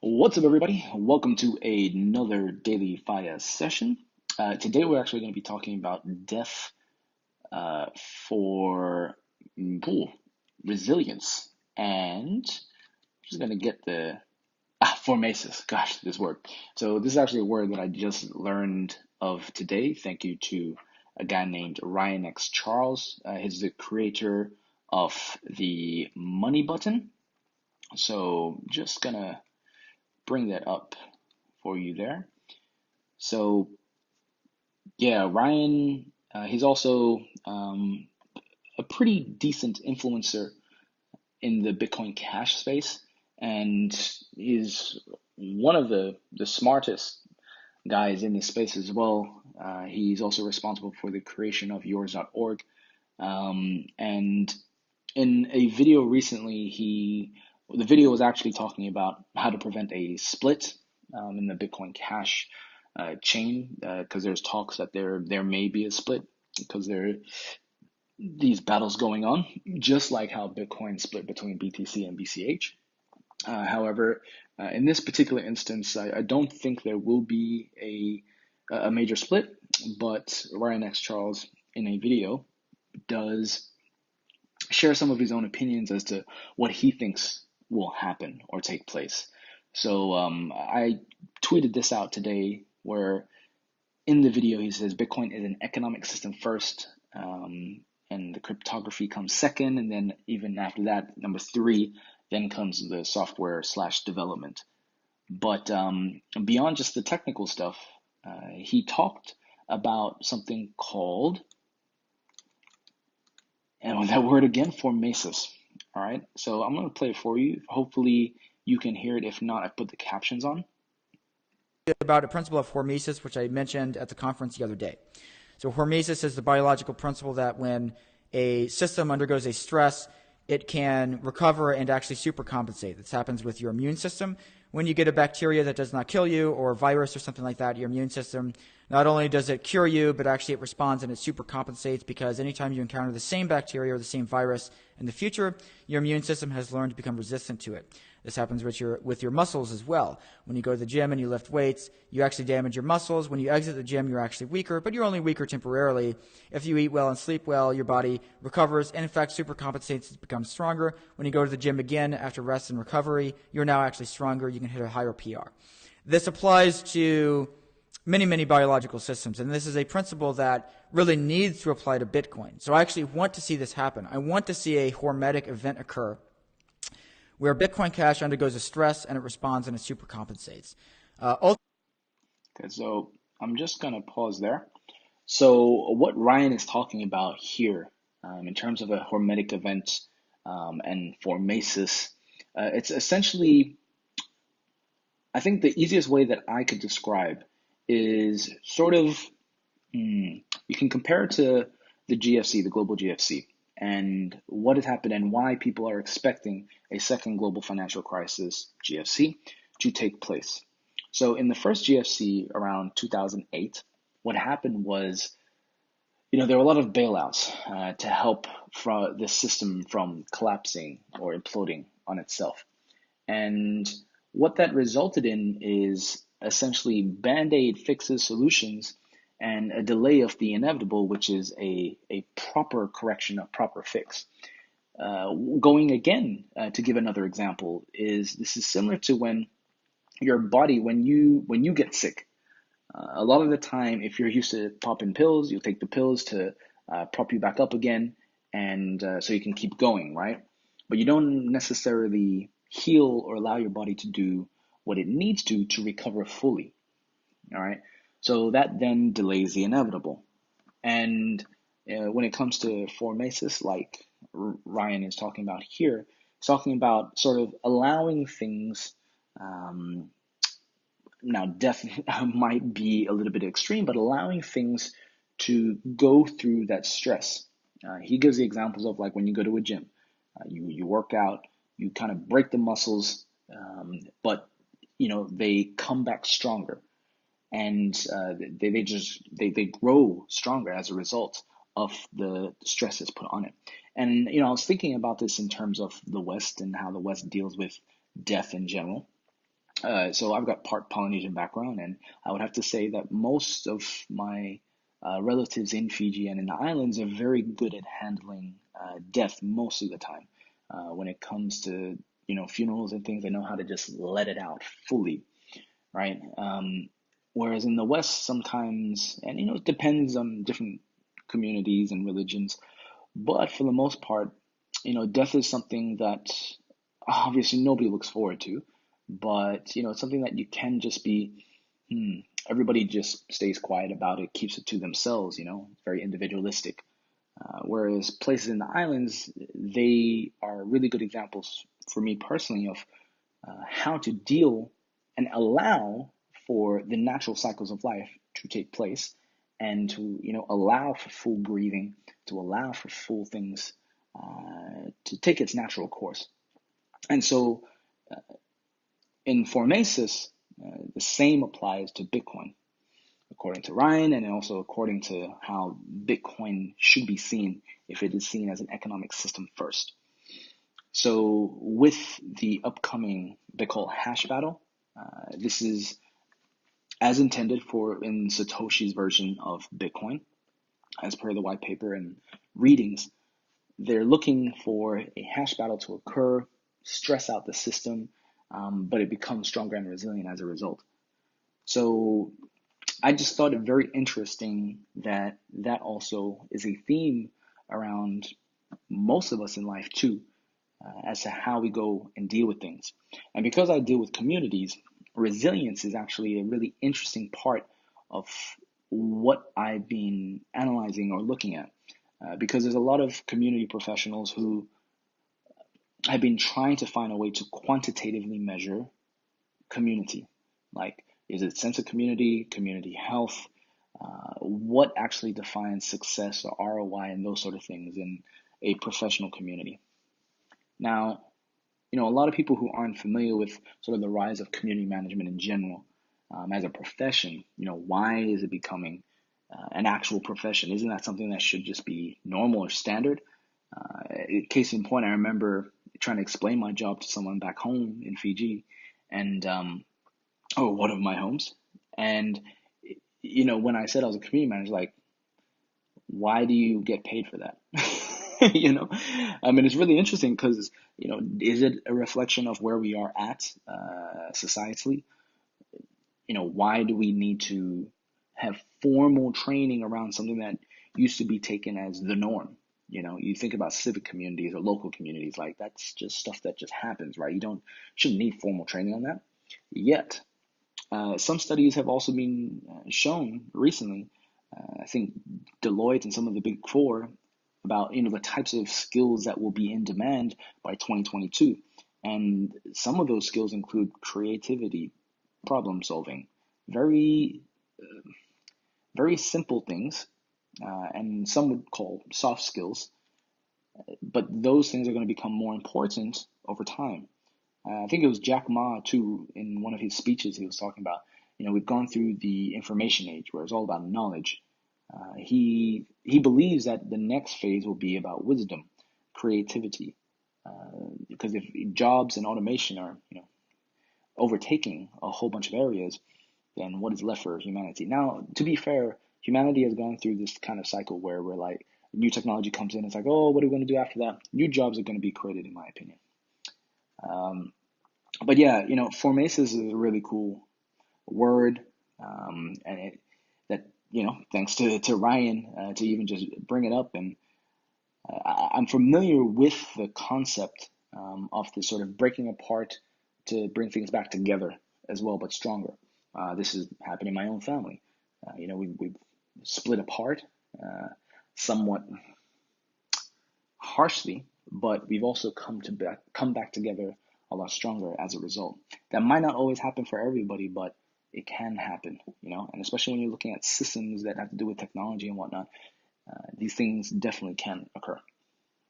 What's up, everybody? Welcome to another daily Faiā session. Today, we're actually going to be talking about death uh, for resilience, and I'm just going to get the Formosis. Gosh, this word. So this is actually a word that I just learned of today. Thank you to a guy named Ryan X. Charles. He's the creator of the money button. So just gonna bring that up for you there. So yeah, Ryan, he's also a pretty decent influencer in the Bitcoin Cash space, and he's one of the smartest guys in this space as well. He's also responsible for the creation of yours.org. And in a video recently, the video was actually talking about how to prevent a split in the Bitcoin Cash chain, because there's talks that there may be a split because there are these battles going on, just like how Bitcoin split between BTC and BCH. However, in this particular instance, I don't think there will be a major split, but Ryan X. Charles in a video does share some of his own opinions as to what he thinks will happen or take place. So I tweeted this out today where in the video he says Bitcoin is an economic system first, and the cryptography comes second, and then even after that, number three, then comes the software slash development. But beyond just the technical stuff, he talked about something called, and with that word again, Formosis. All right, so I'm going to play it for you. Hopefully you can hear it. If not, I put the captions on. About a principle of hormesis, which I mentioned at the conference the other day. So hormesis is the biological principle that when a system undergoes a stress, it can recover and actually supercompensate. This happens with your immune system. When you get a bacteria that does not kill you, or a virus or something like that, your immune system, not only does it cure you, but actually it responds and it supercompensates, because anytime you encounter the same bacteria or the same virus in the future, your immune system has learned to become resistant to it. This happens with your muscles as well. When you go to the gym and you lift weights, you actually damage your muscles. When you exit the gym, you're actually weaker, but you're only weaker temporarily. If you eat well and sleep well, your body recovers and, in fact, supercompensates to become stronger. When you go to the gym again after rest and recovery, you're now actually stronger. You can hit a higher PR. This applies to many, many biological systems, and this is a principle that really needs to apply to Bitcoin. So I actually want to see this happen. I want to see a hormetic event occur where Bitcoin Cash undergoes a stress and it responds and it supercompensates. Okay, so I'm just going to pause there. So what Ryan is talking about here, in terms of a hormetic event and Formosis, it's essentially, I think the easiest way that I could describe is sort of, you can compare it to the GFC, the global GFC, and what has happened and why people are expecting a second global financial crisis, GFC, to take place. So in the first GFC around 2008, what happened was, there were a lot of bailouts to help the system from collapsing or imploding on itself. And what that resulted in is essentially band-aid fixes, solutions, and a delay of the inevitable, which is a proper correction, a proper fix. Going again, to give another example, this is similar to when your body, when you get sick. A lot of the time, if you're used to popping pills, you'll take the pills to prop you back up again, and so you can keep going, right? But you don't necessarily heal or allow your body to do what it needs to recover fully, all right? So that then delays the inevitable. And when it comes to Formosis, like Ryan is talking about here, he's talking about sort of allowing things. Now, death might be a little bit extreme, but allowing things to go through that stress. He gives the examples of like when you go to a gym, you work out, you kind of break the muscles, but they come back stronger, and they grow stronger as a result of the stress that's put on it. And I was thinking about this in terms of the West and how the West deals with death in general. So I've got part Polynesian background, and I would have to say that most of my relatives in Fiji and in the islands are very good at handling death most of the time. When it comes to funerals and things, they know how to just let it out fully, right? Whereas in the West, sometimes, and it depends on different communities and religions, but for the most part, death is something that obviously nobody looks forward to, but it's something that you can just be, hmm, everybody just stays quiet about it, keeps it to themselves, very individualistic. Whereas places in the islands, they are really good examples for me personally of how to deal and allow for the natural cycles of life to take place, and to allow for full breathing, to allow for full things to take its natural course. And so in Formosis, the same applies to Bitcoin, according to Ryan, and also according to how Bitcoin should be seen if it is seen as an economic system first. So with the upcoming Bitcoin hash battle, this is as intended for in Satoshi's version of Bitcoin, as per the white paper and readings. They're looking for a hash battle to occur, stress out the system, but it becomes stronger and resilient as a result. So I just thought it very interesting that that also is a theme around most of us in life too, as to how we go and deal with things. And because I deal with communities, resilience is actually a really interesting part of what I've been analyzing or looking at. Because there's a lot of community professionals who have been trying to find a way to quantitatively measure community. Like, is it sense of community, community health? What actually defines success or ROI and those sort of things in a professional community? Now, a lot of people who aren't familiar with sort of the rise of community management in general as a profession, why is it becoming an actual profession? Isn't that something that should just be normal or standard? Case in point, I remember trying to explain my job to someone back home in Fiji, and or one of my homes, and when I said I was a community manager, like, why do you get paid for that? I mean, it's really interesting because, is it a reflection of where we are at societally? Why do we need to have formal training around something that used to be taken as the norm? You think about civic communities or local communities, like that's just stuff that just happens, right? Shouldn't need formal training on that. Yet, some studies have also been shown recently. I think Deloitte and some of the big four about the types of skills that will be in demand by 2022, and some of those skills include creativity, problem solving, very very simple things, and some would call soft skills, but those things are going to become more important over time. I think it was Jack Ma too, in one of his speeches, he was talking about, we've gone through the information age where it's all about knowledge. He believes that the next phase will be about wisdom, creativity, because if jobs and automation are overtaking a whole bunch of areas, then what is left for humanity? Now, to be fair, humanity has gone through this kind of cycle where we're like, new technology comes in, it's like, oh, what are we going to do after that? New jobs are going to be created, in my opinion. But yeah, Formosis is a really cool word, and thanks to Ryan to even just bring it up, and I'm familiar with the concept of the sort of breaking apart to bring things back together as well, but stronger. This has happened in my own family. We've split apart somewhat harshly, but we've also come back together a lot stronger as a result. That might not always happen for everybody, but it can happen, and especially when you're looking at systems that have to do with technology and whatnot, these things definitely can occur.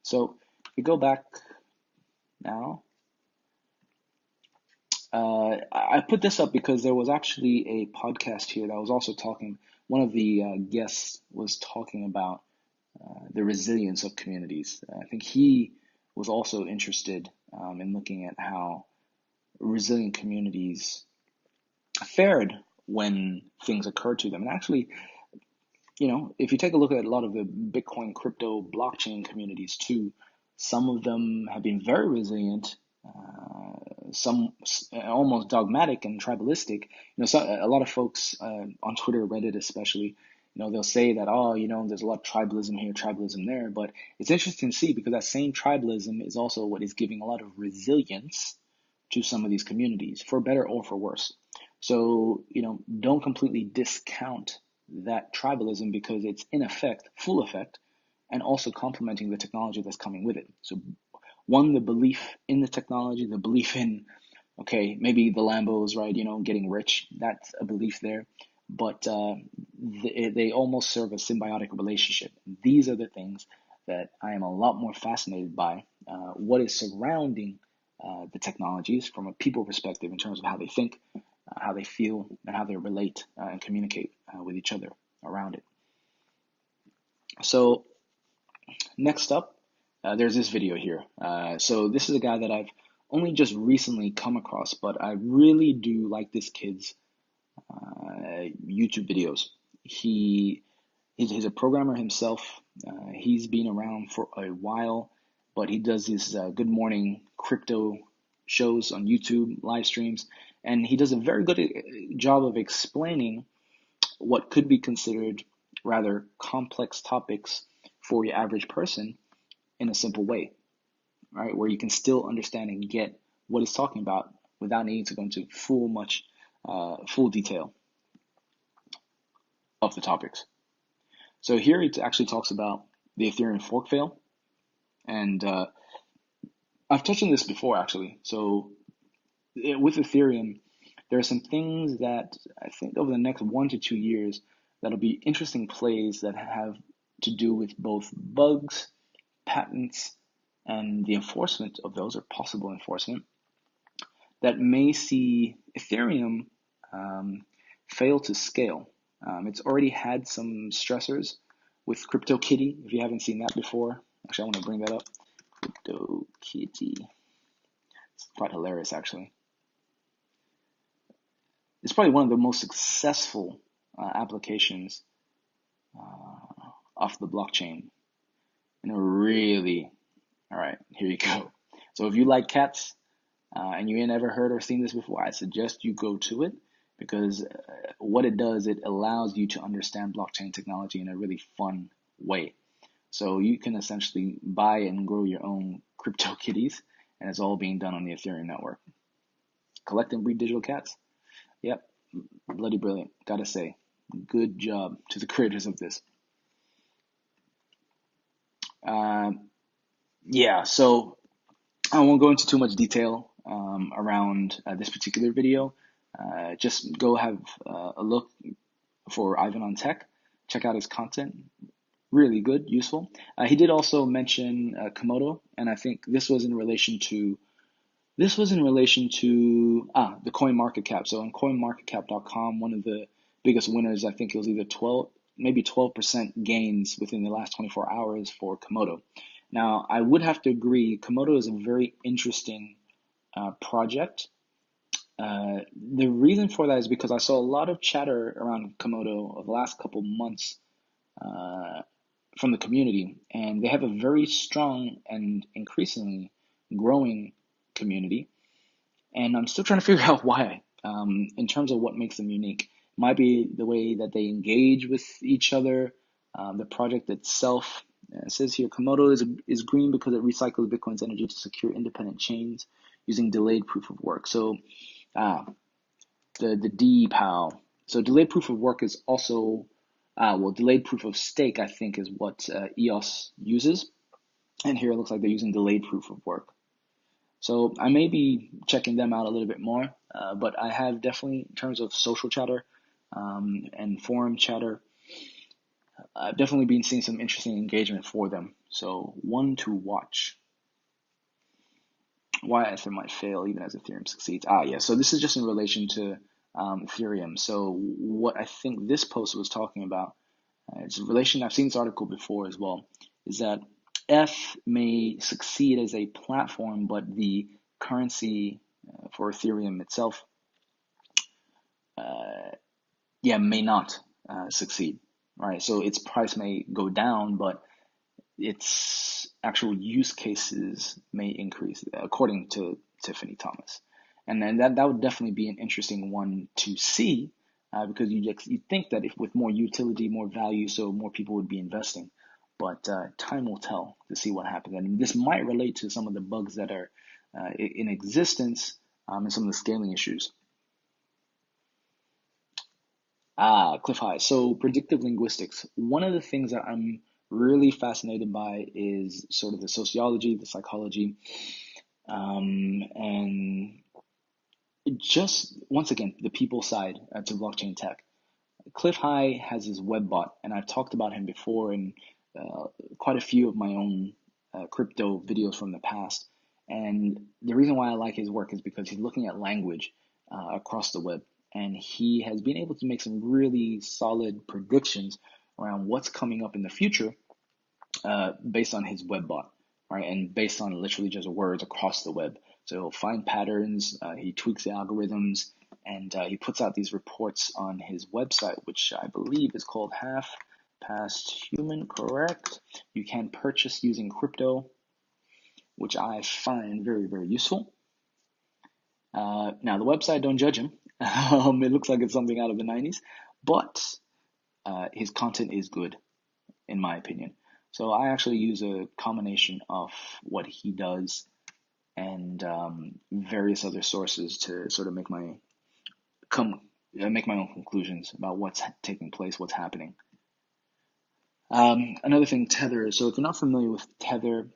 So if we go back now, I put this up because there was actually a podcast here that was also talking, one of the guests was talking about the resilience of communities. I think he was also interested in looking at how resilient communities fared when things occurred to them. And actually, if you take a look at a lot of the Bitcoin, crypto, blockchain communities too, some of them have been very resilient, some almost dogmatic and tribalistic. A lot of folks on Twitter, Reddit especially, they'll say that, oh, there's a lot of tribalism here, tribalism there. But it's interesting to see, because that same tribalism is also what is giving a lot of resilience to some of these communities, for better or for worse. So, don't completely discount that tribalism, because it's in effect, full effect, and also complementing the technology that's coming with it. So one, the belief in the technology, the belief in, okay, maybe the Lambos, right, getting rich, that's a belief there. But they almost serve a symbiotic relationship. These are the things that I am a lot more fascinated by, what is surrounding the technologies from a people perspective, in terms of how they think, how they feel, and how they relate and communicate with each other around it. So next up, there's this video here. So this is a guy that I've only just recently come across, but I really do like this kid's YouTube videos. He's a programmer himself. He's been around for a while, but he does these Good Morning Crypto shows on YouTube, live streams, and he does a very good job of explaining what could be considered rather complex topics for your average person in a simple way, right? Where you can still understand and get what he's talking about without needing to go into full detail of the topics. So here it actually talks about the Ethereum fork fail, and I've touched on this before actually. So with Ethereum, there are some things that I think over the next 1 to 2 years that'll be interesting plays that have to do with both bugs, patents, and the enforcement of those, or possible enforcement, that may see Ethereum fail to scale. It's already had some stressors with CryptoKitty. If you haven't seen that before, actually I want to bring that up. CryptoKitty. It's quite hilarious actually. It's probably one of the most successful applications off the blockchain. And really, all right, here you go. So if you like cats and you ain't ever heard or seen this before, I suggest you go to it, because what it does, it allows you to understand blockchain technology in a really fun way. So you can essentially buy and grow your own crypto kitties, and it's all being done on the Ethereum network. Collect and breed digital cats. Yep, bloody brilliant. Gotta say, good job to the creators of this. Yeah, so I won't go into too much detail around this particular video. Just go have a look for Ivan on Tech. Check out his content. Really good, useful. He did also mention Komodo, and I think this was in relation to the coin market cap. So on coinmarketcap.com, one of the biggest winners, I think it was either 12% gains within the last 24 hours for Komodo. Now, I would have to agree, Komodo is a very interesting project. The reason for that is because I saw a lot of chatter around Komodo over the last couple months from the community, and they have a very strong and increasingly growing community, and I'm still trying to figure out why. In terms of what makes them unique, might be the way that they engage with each other. The project itself, it says here, Komodo is green because it recycles Bitcoin's energy to secure independent chains using delayed proof of work. So the DPoW. So delayed proof of work is also delayed proof of stake, I think, is what EOS uses. And here it looks like they're using delayed proof of work. So I may be checking them out a little bit more, but I have definitely, in terms of social chatter and forum chatter, I've definitely been seeing some interesting engagement for them. So one to watch. Why Ethereum might fail even as Ethereum succeeds. Yeah, so this is just in relation to Ethereum. So what I think this post was talking about, it's a relation, I've seen this article before as well, is that F may succeed as a platform, but the currency for Ethereum itself, may not succeed, right? So its price may go down, but its actual use cases may increase, according to Tiffany Thomas. And then that would definitely be an interesting one to see, because you think that if with more utility, more value, so more people would be investing. But time will tell to see what happens. And this might relate to some of the bugs that are in existence, and some of the scaling issues. Cliff High. So predictive linguistics. One of the things that I'm really fascinated by is sort of the sociology, the psychology, and just once again the people side to blockchain tech. Cliff High has his web bot, and I've talked about him before in quite a few of my own crypto videos from the past. And the reason why I like his work is because he's looking at language across the web, and he has been able to make some really solid predictions around what's coming up in the future based on his web bot, right? And based on literally just words across the web. So he'll find patterns, he tweaks the algorithms, and he puts out these reports on his website, which I believe is called Half Past Human, correct? You can purchase using crypto, which I find very, very useful. Now, the website, don't judge him. It looks like it's something out of the 90s, but his content is good, in my opinion. So I actually use a combination of what he does and various other sources to sort of make my own conclusions about what's taking place, what's happening. Another thing, Tether. So if you're not familiar with Tether,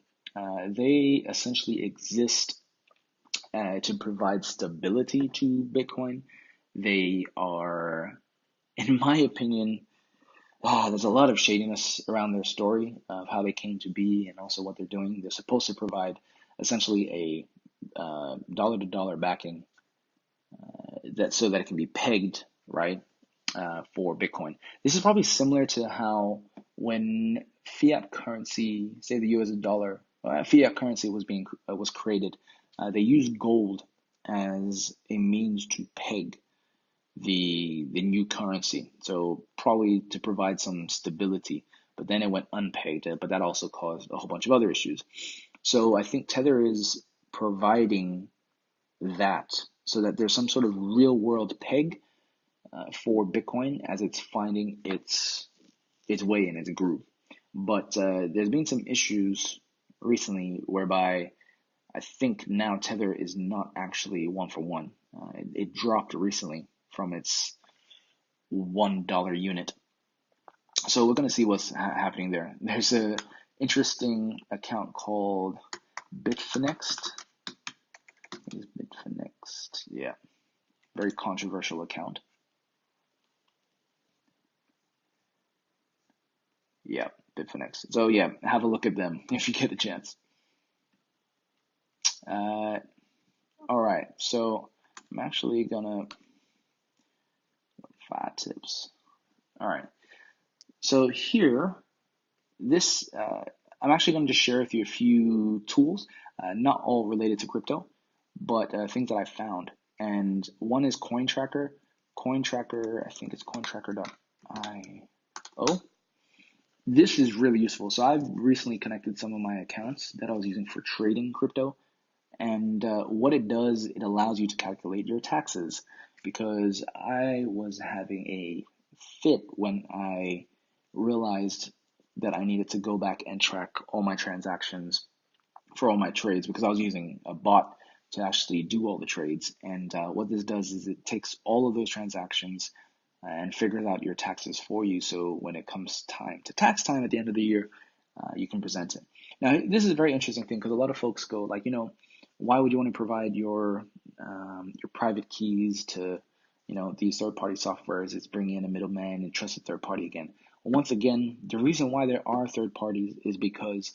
they essentially exist to provide stability to Bitcoin. They are, in my opinion, there's a lot of shadiness around their story of how they came to be and also what they're doing. They're supposed to provide essentially a dollar-to-dollar backing so that it can be pegged, right, for Bitcoin. This is probably similar to how when fiat currency, say the US dollar, fiat currency was created, they used gold as a means to peg the new currency, so probably to provide some stability. But then it went unpegged, but that also caused a whole bunch of other issues. So I think Tether is providing that so that there's some sort of real world peg for Bitcoin as it's finding its way in its groove. But there's been some issues recently whereby I think now Tether is not actually one for one. It dropped recently from its $1 unit. So we're going to see what's happening there. There's an interesting account called Bitfinex. Bitfinex, yeah. Very controversial account. Yeah, Bitfinex. So yeah, have a look at them if you get a chance. All right, so I'm actually gonna 5 tips. All right, so here, I'm actually going to just share with you a few tools, not all related to crypto, but things that I found. And one is CoinTracker. CoinTracker, I think it's cointracker.io. This is really useful. So I've recently connected some of my accounts that I was using for trading crypto. And what it does, it allows you to calculate your taxes, because I was having a fit when I realized that I needed to go back and track all my transactions for all my trades, because I was using a bot to actually do all the trades. And what this does is it takes all of those transactions and figures out your taxes for you. So when it comes time to tax time at the end of the year, you can present it. Now, this is a very interesting thing because a lot of folks go like, why would you want to provide your private keys to these third-party softwares? It's bringing in a middleman and trusted third party again. Well, once again, the reason why there are third parties is because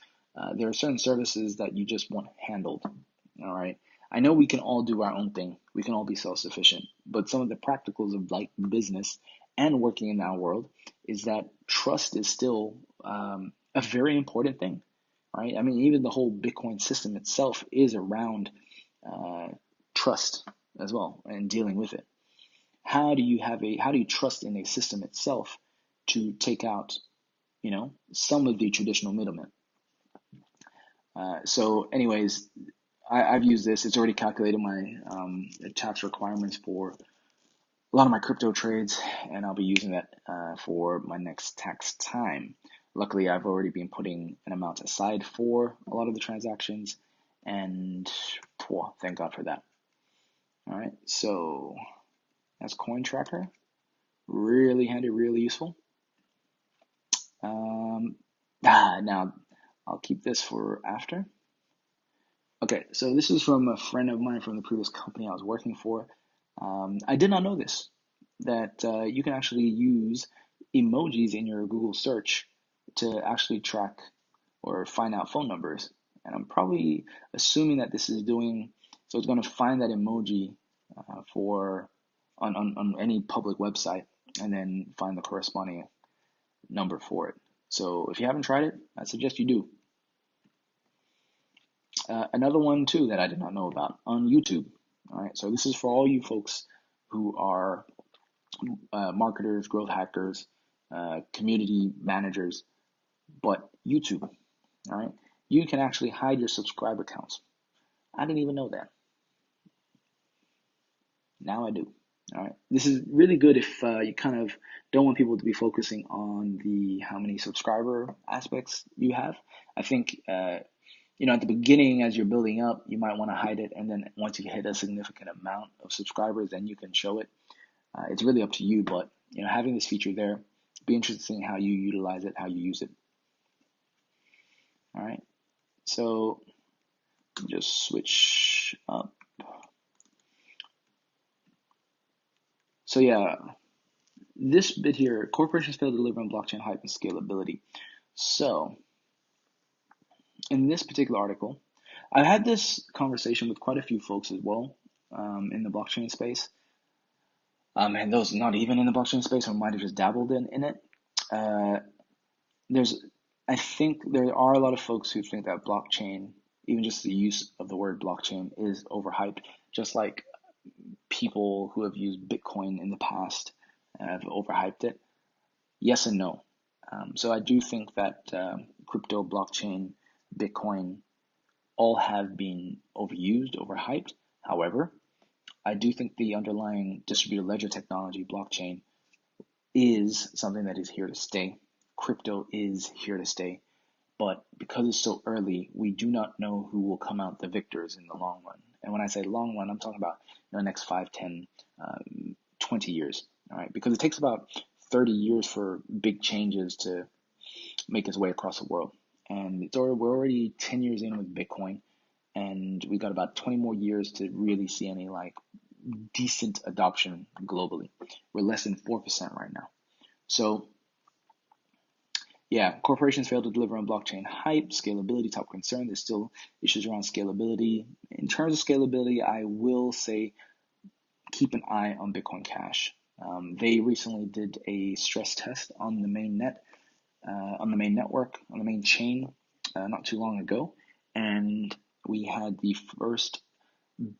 there are certain services that you just want handled. All right. I know we can all do our own thing. We can all be self-sufficient, but some of the practicals of like business and working in our world is that trust is still a very important thing, right? I mean, even the whole Bitcoin system itself is around trust, as well and dealing with it. How do you trust in a system itself to take out, some of the traditional middlemen? So anyways, I've used this. It's already calculated my tax requirements for a lot of my crypto trades, and I'll be using that for my next tax time. Luckily, I've already been putting an amount aside for a lot of the transactions, and thank God for that. All right, so that's Coin Tracker. Really handy, really useful. Now I'll keep this for after. Okay, so this is from a friend of mine from the previous company I was working for. I did not know this, that you can actually use emojis in your Google search to actually track or find out phone numbers. And I'm probably assuming that this is doing, so it's going to find that emoji for on any public website and then find the corresponding number for it. So if you haven't tried it, I suggest you do. Another one too that I did not know about on YouTube. All right, so this is for all you folks who are marketers, growth hackers, community managers, but YouTube. All right, you can actually hide your subscriber counts. I didn't even know that. Now I do. All right, this is really good if you kind of don't want people to be focusing on the how many subscriber aspects you have. I think at the beginning, as you're building up, you might want to hide it, and then once you hit a significant amount of subscribers, then you can show it. It's really up to you, but having this feature there, be interesting how you utilize it, how you use it. All right, so just switch up. So yeah, this bit here, corporations fail to deliver on blockchain hype and scalability. So in this particular article, I had this conversation with quite a few folks as well in the blockchain space. And those not even in the blockchain space or might have just dabbled in it. I think there are a lot of folks who think that blockchain, even just the use of the word blockchain, is overhyped, just like people who have used Bitcoin in the past have overhyped it. Yes and no. So I do think that crypto, blockchain, Bitcoin all have been overused, overhyped. However, I do think the underlying distributed ledger technology, blockchain, is something that is here to stay. Crypto is here to stay. But because it's so early, we do not know who will come out the victors in the long run. And when I say long run, I'm talking about the next 5, 10, 20 years. All right, because it takes about 30 years for big changes to make its way across the world. And we're already 10 years in with Bitcoin, and we got about 20 more years to really see any decent adoption globally. We're less than 4% right now. So yeah, corporations fail to deliver on blockchain hype, scalability, top concern. There's still issues around scalability. In terms of scalability, I will say keep an eye on Bitcoin Cash. They recently did a stress test on the main network, on the main chain, not too long ago, and we had the first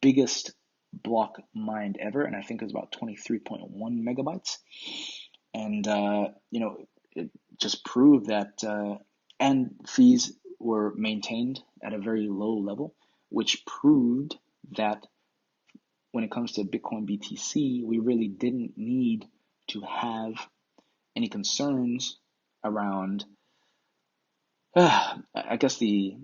biggest block mined ever, and I think it was about 23.1 megabytes. And it just proved that, and fees were maintained at a very low level, which proved that when it comes to Bitcoin BTC, we really didn't need to have any concerns around, I guess the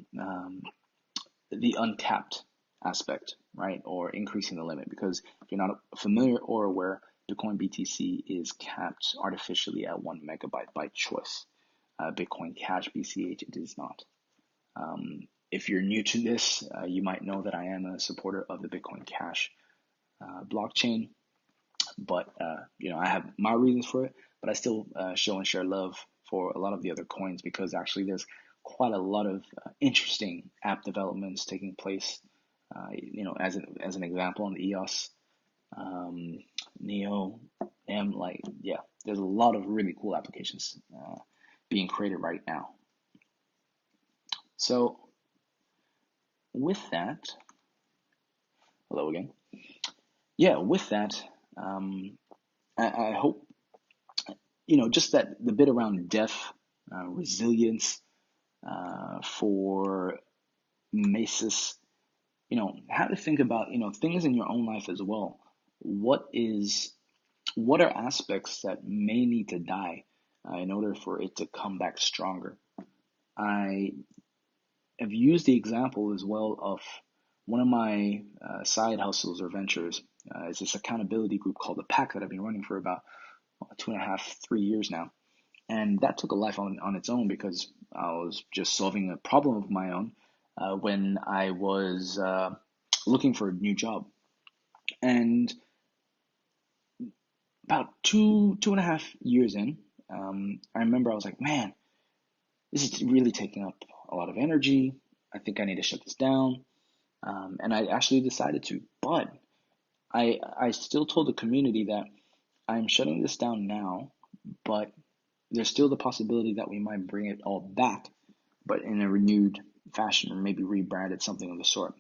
uncapped aspect, right, or increasing the limit. Because if you're not familiar or aware, Bitcoin BTC is capped artificially at 1 megabyte by choice. Bitcoin Cash BCH, it is not. If you're new to this, you might know that I am a supporter of the Bitcoin Cash blockchain, but I have my reasons for it. But I still show and share love for a lot of the other coins, because actually there's quite a lot of interesting app developments taking place. As an example, on the EOS, Neo, there's a lot of really cool applications being created right now. So with that, hello again. yeah, with that, I hope, just that the bit around death, resilience, for Mesis, how to think about, things in your own life as well. What is, what are aspects that may need to die in order for it to come back stronger? I have used the example as well of one of my side hustles or ventures is this accountability group called the Pack that I've been running for about 2.5, 3 years now. And that took a life on its own because I was just solving a problem of my own when I was looking for a new job. And about 2.5 years in, I remember I was like, man, this is really taking up a lot of energy. I think I need to shut this down. And I actually decided to, but I still told the community that I'm shutting this down now, but there's still the possibility that we might bring it all back, but in a renewed fashion or maybe rebranded something of the sort.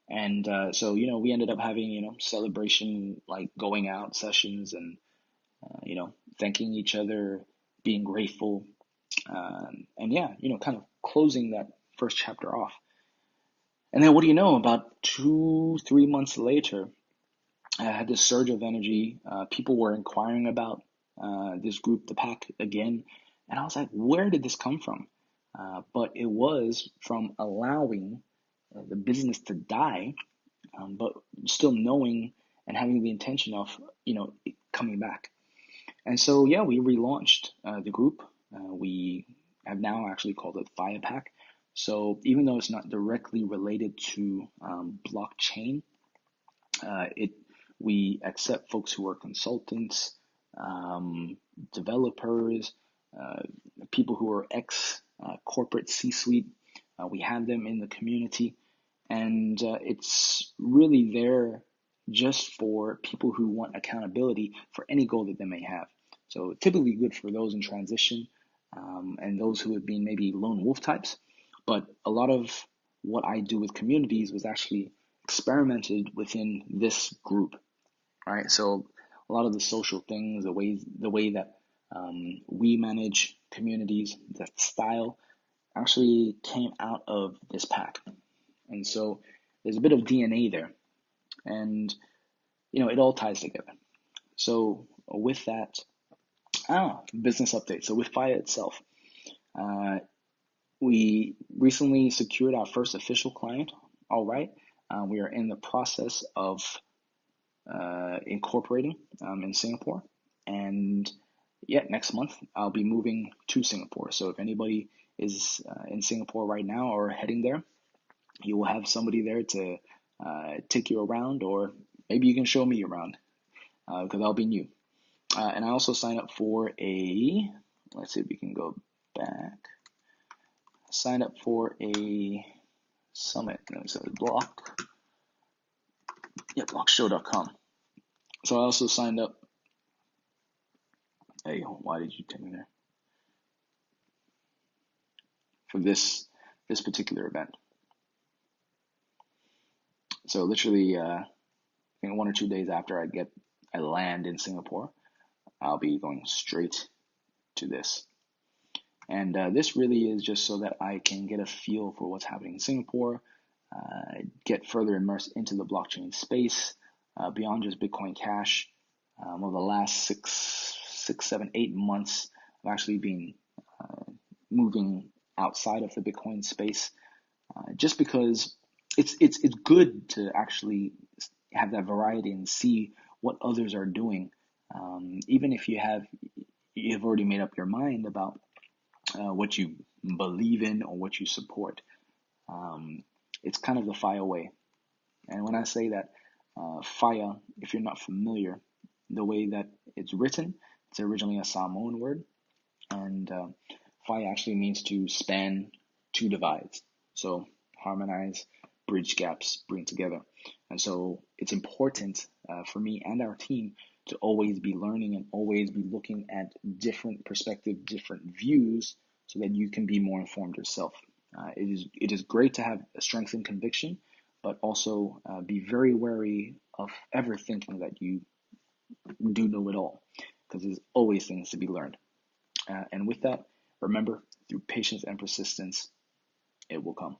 And so, we ended up having, celebration, like going out sessions and, thanking each other, being grateful. And yeah, kind of closing that first chapter off. And then what do you know? About 3 months later, I had this surge of energy. People were inquiring about this group, the Pack, again. And I was like, where did this come from? But it was from allowing the business to die, but still knowing and having the intention of, it coming back. And so, yeah, we relaunched the group. We have now actually called it Faiā Pack. So even though it's not directly related to blockchain, it we accept folks who are consultants, um, developers, uh, people who are ex corporate C-suite. We have them in the community, and it's really there just for people who want accountability for any goal that they may have. So typically good for those in transition and those who have been maybe lone wolf types. But a lot of what I do with communities was actually experimented within this group. All right, so a lot of the social things, the way that we manage communities, that style actually came out of this pack. And so there's a bit of DNA there, and it all ties together. So with that, business update. So with Faiā itself, uh, we recently secured our first official client. All right, we are in the process of incorporating in Singapore, and yeah, next month I'll be moving to Singapore. So if anybody is in Singapore right now or heading there, you will have somebody there to take you around, or maybe you can show me around because I'll be new. And I also signed up for let's see if we can go back. Signed up for a summit. No, so blockshow.com. So I also signed up. Hey, why did you take me there? For this particular event. So literally, I think 1 or 2 days after I land in Singapore, I'll be going straight to this. And this really is just so that I can get a feel for what's happening in Singapore, get further immersed into the blockchain space beyond just Bitcoin Cash. Over the last 6, 7, 8 months, I've actually been moving outside of the Bitcoin space, just because it's good to actually have that variety and see what others are doing, even if you've already made up your mind about what you believe in or what you support. Um, it's kind of the Faiā way. And when I say that, Faiā, if you're not familiar, the way that it's written, it's originally a Samoan word, and Faiā actually means to span two divides. So harmonize, bridge gaps, bring together. And so it's important for me and our team to always be learning and always be looking at different perspectives, different views, so that you can be more informed yourself. It is great to have a strength and conviction, but also be very wary of ever thinking that you do know it all, because there's always things to be learned. And with that, remember, through patience and persistence, it will come.